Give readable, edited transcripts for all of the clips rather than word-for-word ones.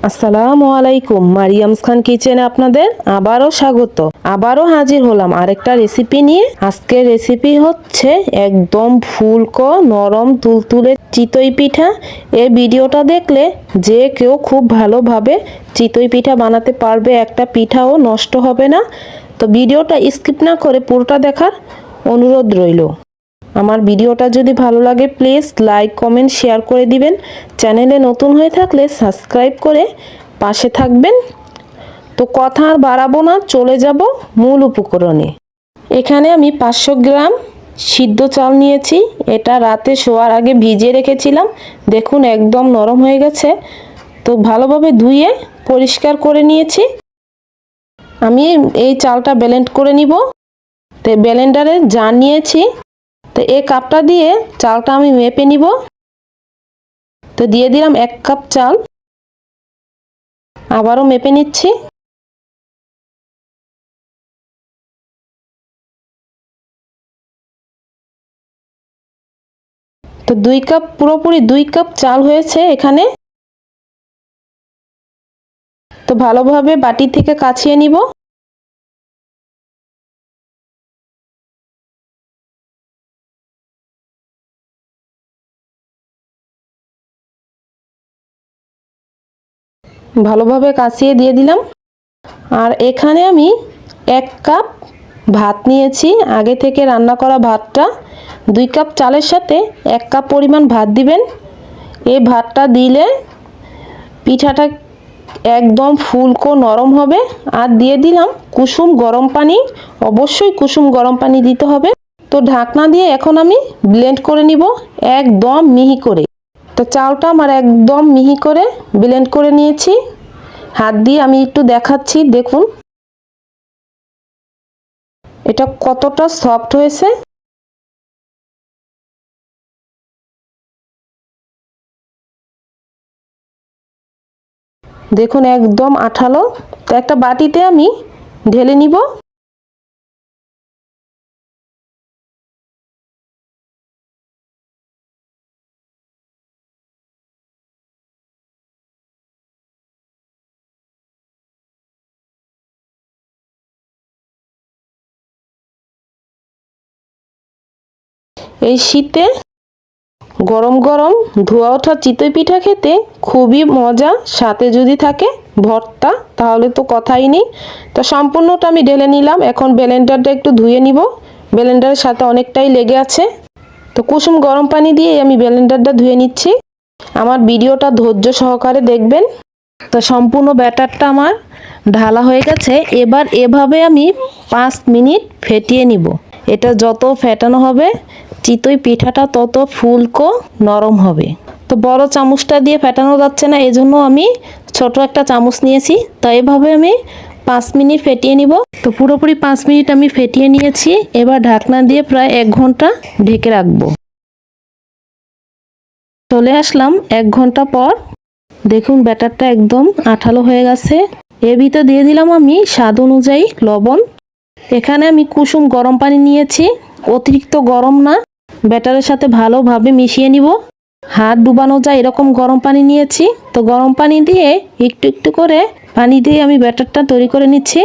আসসালামু আলাইকুম, মারিয়ামস খান কিচেনে আপনাদের আবারও স্বাগত। আবারও হাজির হলাম আরেকটা রেসিপি নিয়ে। আজকের রেসিপি হচ্ছে একদম ফুলকো নরম তুলতুলে চিতই পিঠা। এই ভিডিওটা দেখলে যে কেউ খুব ভালোভাবে চিতই পিঠা বানাতে পারবে, একটা পিঠাও নষ্ট হবে না। তো ভিডিওটা স্কিপ না করে পুরোটা দেখার অনুরোধ রইল। আমার ভিডিওটা যদি ভালো লাগে প্লিজ লাইক কমেন্ট শেয়ার করে দিবেন। চ্যানেলে নতুন হয়ে থাকলে সাবস্ক্রাইব করে পাশে থাকবেন। তো কথা আর বাড়াবো না, চলে যাব মূল উপকরণে। এখানে আমি 500 গ্রাম সিদ্ধ চাল নিয়েছি। এটা রাতে শোয়ার আগে ভিজিয়ে রেখেছিলাম। দেখুন একদম নরম হয়ে গেছে। তো ভালোভাবে ধুয়ে পরিষ্কার করে নিয়েছি। আমি এই চালটা ব্লেন্ড করে নিব। তো ব্লেন্ডারে জার নিয়েছি। তো এই কাপটা দিয়ে চালটা আমি মেপে নিব। তো দিয়ে দিলাম 1 কাপ চাল। আবারও মেপে নিচ্ছি। তো 2 কাপ, পুরোপুরি 2 কাপ চাল হয়েছে এখানে। তো ভালোভাবে বাটি থেকে কাছিয়ে নিব। ভালোভাবে কাছিয়ে দিয়ে দিলাম। আর এখানে আমি 1 কাপ ভাত নিয়েছি, আগে থেকে রান্না করা ভাতটা। 2 কাপ চালের সাথে 1 কাপ পরিমাণ ভাত দিবেন। এই ভাতটা দিলে পিঠাটা একদম ফুলকো নরম হবে। আর দিয়ে দিলাম কুসুম গরম পানি। অবশ্যই কুসুম গরম পানি দিতে হবে। তো ঢাকনা দিয়ে এখন আমি ব্লেন্ড করে নিব একদম মিহি করে। তো চালটা আমার একদম মিহি করে ব্লেন্ড করে নিয়েছি। হাত দিয়ে আমি একটু দেখাচ্ছি, দেখুন এটা কতটা সফট হয়েছে। দেখুন একদম আঠালো। তো একটা বাটিতে আমি ঢেলে নিব। এই শীতে গরম গরম ধোয়া ওঠা চিতই পিঠা খেতে খুবই মজা। সাথে যদি থাকে ভর্তা তাহলে তো কথাই নেই। তো সম্পূর্ণটা আমি ঢেলে নিলাম। এখন ব্লেন্ডারটা একটু ধুয়ে নিব, ব্লেন্ডারের সাথে অনেকটাই লেগে আছে। তো কুসুম গরম পানি দিয়ে আমি ব্লেন্ডারটা ধুয়ে নিচ্ছি। আমার ভিডিওটা ধৈর্য সহকারে দেখবেন। তো সম্পূর্ণ ব্যাটারটা আমার ঢালা হয়ে গেছে। এবার এভাবে আমি 5 মিনিট ফেটিয়ে নিব। এটা যত ফেটানো হবে চিতই পিঠাটা তত ফুলকো নরম হবে। তো বড় চামচটা দিয়ে ফেটানো যাচ্ছে না, এজন্য আমি ছোট একটা চামচ নিয়েছি। তো এভাবে আমি 5 মিনিট ফেটিয়ে নিব। তো পুরোপুরি 5 মিনিট আমি ফেটিয়ে নিয়েছি। এবার ঢাকনা দিয়ে প্রায় 1 ঘন্টা ঢেকে রাখবো। চলে আসলাম 1 ঘন্টা পর। দেখুন ব্যাটারটা একদম আঠালো হয়ে গেছে। এর ভিতর দিয়ে দিলাম আমি স্বাদ অনুযায়ী লবণ। এখানে আমি কুসুম গরম পানি নিয়েছি, অতিরিক্ত গরম না। ব্যাটারের সাথে ভালোভাবে মিশিয়ে নিব। হাত ডুবানো যায় এরকম গরম পানি নিয়েছি। তো গরম পানি দিয়ে একটু একটু করে পানি দিয়ে আমি ব্যাটারটা তৈরি করে নিচ্ছি।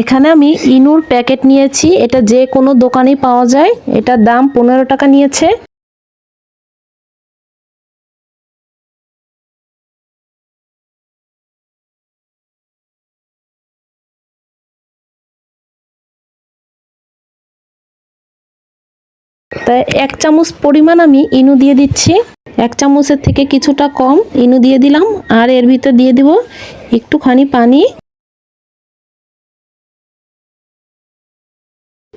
এখানে আমি ইনুর প্যাকেট নিয়েছি, এটা যে কোনো দোকানেই পাওয়া যায়। এটার দাম 15 টাকা নিয়েছে। তাই 1 চামচ পরিমাণ আমি ইনু দিয়ে দিচ্ছি। 1 চামচের থেকে কিছুটা কম ইনু দিয়ে দিলাম। আর এর ভিতর দিয়ে দিব একটুখানি পানি।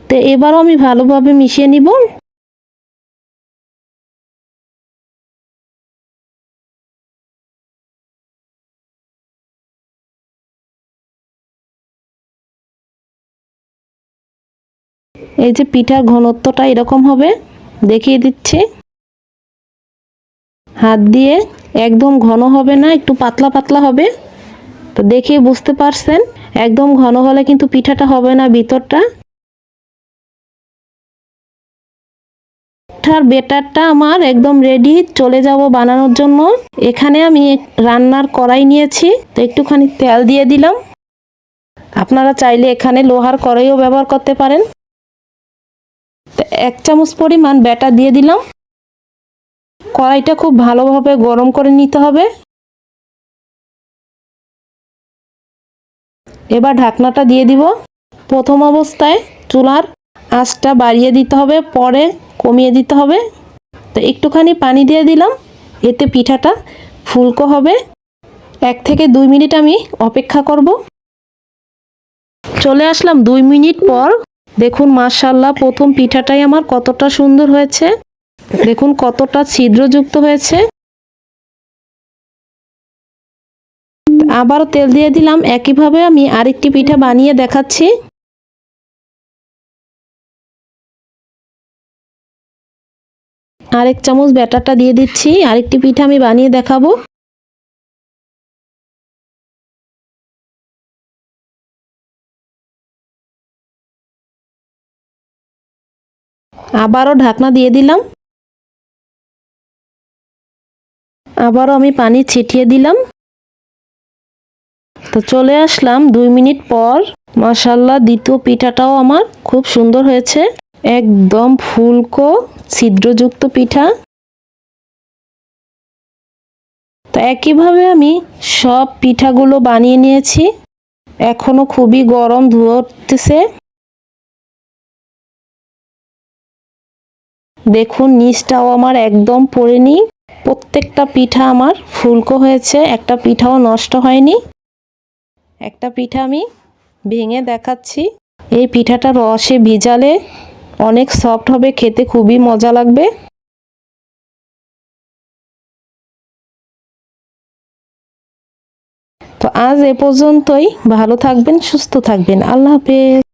তো এবারও আমি ভালোভাবে মিশিয়ে নিব। এই যে পিঠার ঘনত্বটা এরকম হবে, দেখিয়ে দিচ্ছি। হাত দিয়ে একদম ঘন হবে না, একটু পাতলা পাতলা হবে। তো দেখে বুঝতে পারছেন, একদম ঘন হলে কিন্তু পিঠাটা হবে না ভিতরটা। পিঠার ব্যাটারটা আমার একদম রেডি, চলে যাব বানানোর জন্য। এখানে আমি রান্নার কড়াই নিয়েছি, তো একটুখানি তেল দিয়ে দিলাম। আপনারা চাইলে এখানে লোহার কড়াইও ব্যবহার করতে পারেন। তো 1 চামচ পরিমাণ ব্যাটার দিয়ে দিলাম। কড়াইটা খুব ভালোভাবে গরম করে নিতে হবে। এবার ঢাকনাটা দিয়ে দিব। প্রথম অবস্থায় চুলার আঁচটা বাড়িয়ে দিতে হবে, পরে কমিয়ে দিতে হবে। তো একটুখানি পানি দিয়ে দিলাম, এতে পিঠাটা ফুলকো হবে। 1 থেকে 2 মিনিট আমি অপেক্ষা করব। চলে আসলাম 2 মিনিট পর। দেখুন মাশাআল্লাহ, প্রথম পিঠাটাই আমার কতটা সুন্দর হয়েছে। দেখুন কতটা ছিদ্রযুক্ত হয়েছে। আবারও তেল দিয়ে দিলাম। একইভাবে আমি আরেকটি পিঠা বানিয়ে দেখাচ্ছি। আরেক চামচ ব্যাটারটা দিয়ে দিচ্ছি, আরেকটি পিঠা আমি বানিয়ে দেখাবো। আবারও ঢাকনা দিয়ে দিলাম। আবারও আমি পানি ছিটিয়ে দিলাম। তো চলে আসলাম 2 মিনিট পর। মাশাআল্লাহ, দ্বিতীয় পিঠাটাও আমার খুব সুন্দর হয়েছে। একদম ফুলকো ছিদ্রযুক্ত পিঠা। তো একইভাবে আমি সব পিঠাগুলো বানিয়ে নিয়েছি। এখনো খুবই গরম ধোঁয়া উঠতেছে। দেখুন নিচটাও আমার একদম পড়েনি। প্রত্যেকটা পিঠা আমার ফুলকো হয়েছে, একটা পিঠাও নষ্ট হয়নি। একটা পিঠা আমি ভেঙে দেখাচ্ছি। এই পিঠাটা রসে ভিজালে অনেক সফট হবে, খেতে খুবই মজা লাগবে। তো আজ এ পর্যন্তই। ভালো থাকবেন, সুস্থ থাকবেন। আল্লাহ হাফেজ।